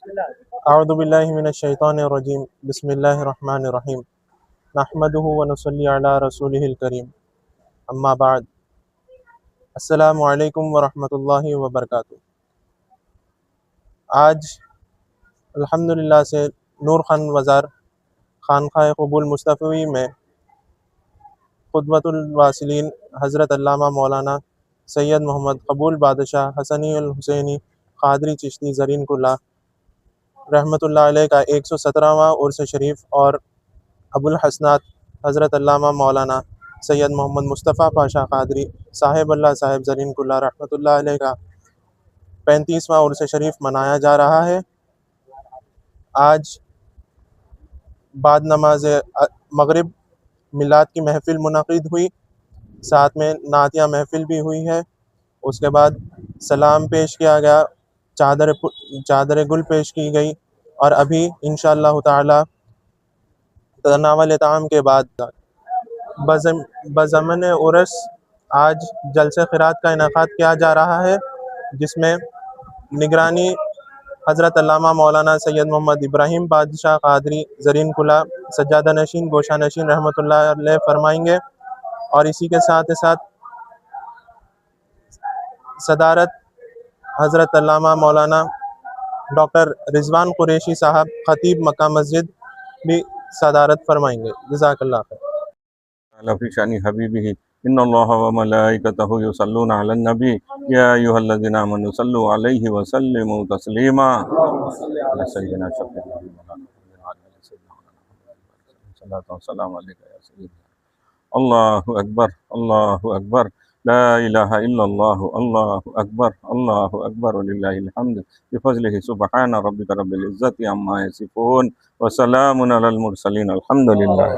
اعوذ باللہ من الشیطان الرجیم بسم اللہ الرحمن الرحیم نحمدہ ونصلی علی رسولہ الکریم اما بعد السلام علیکم ورحمۃ اللہ وبرکاتہ۔ آج الحمدللہ سے نور خان وزار خانقاہ قبول مصطفی میں قدوۃ الواصلین حضرت علامہ مولانا سید محمد قبول بادشاہ حسنی الحسینی قادری چشتی زرین کلّہ رحمۃ اللہ علیہ کا 117واں عرس شریف اور ابو الحسنات حضرت علامہ مولانا سید محمد مصطفیٰ پاشا قادری صاحب اللہ صاحب زرین کلّہ رحمۃ اللہ علیہ کا 35واں عرس شریف منایا جا رہا ہے۔ آج بعد نماز مغرب میلاد کی محفل منعقد ہوئی، ساتھ میں نعتیہ محفل بھی ہوئی ہے۔ اس کے بعد سلام پیش کیا گیا، چادر گل پیش کی گئی، اور ابھی انشاءاللہ تعالی تناول طعام کے بعد بضمن عرس آج جلسہ قرات کا انعقاد کیا جا رہا ہے، جس میں نگرانی حضرت علامہ مولانا سید محمد ابراہیم بادشاہ قادری زرین کلّہ سجادہ نشین گوشہ نشین رحمۃ اللہ علیہ فرمائیں گے، اور اسی کے ساتھ ساتھ صدارت حضرت علامہ مولانا ڈاکٹر رضوان قریشی صاحب خطیب مکہ مسجد بھی صدارت فرمائیں گے۔ جزاک اللہ خیر۔ فی شان حبیبہ ان اللہ وملائکتہ یصلون علی النبی یا ایھا الذین آمنوا صلوا علیہ وسلموا تسلیما سیدنا شفیع صلاۃ و سلام علیک یا سیدنا۔ اللہ اکبر اللہ اکبر لا الہ الا اللہ اللہ اکبر وللہ الحمد بفضلہ سبحان ربک رب العزت عما یصفون وسلام علی المرسلین الحمد للہ۔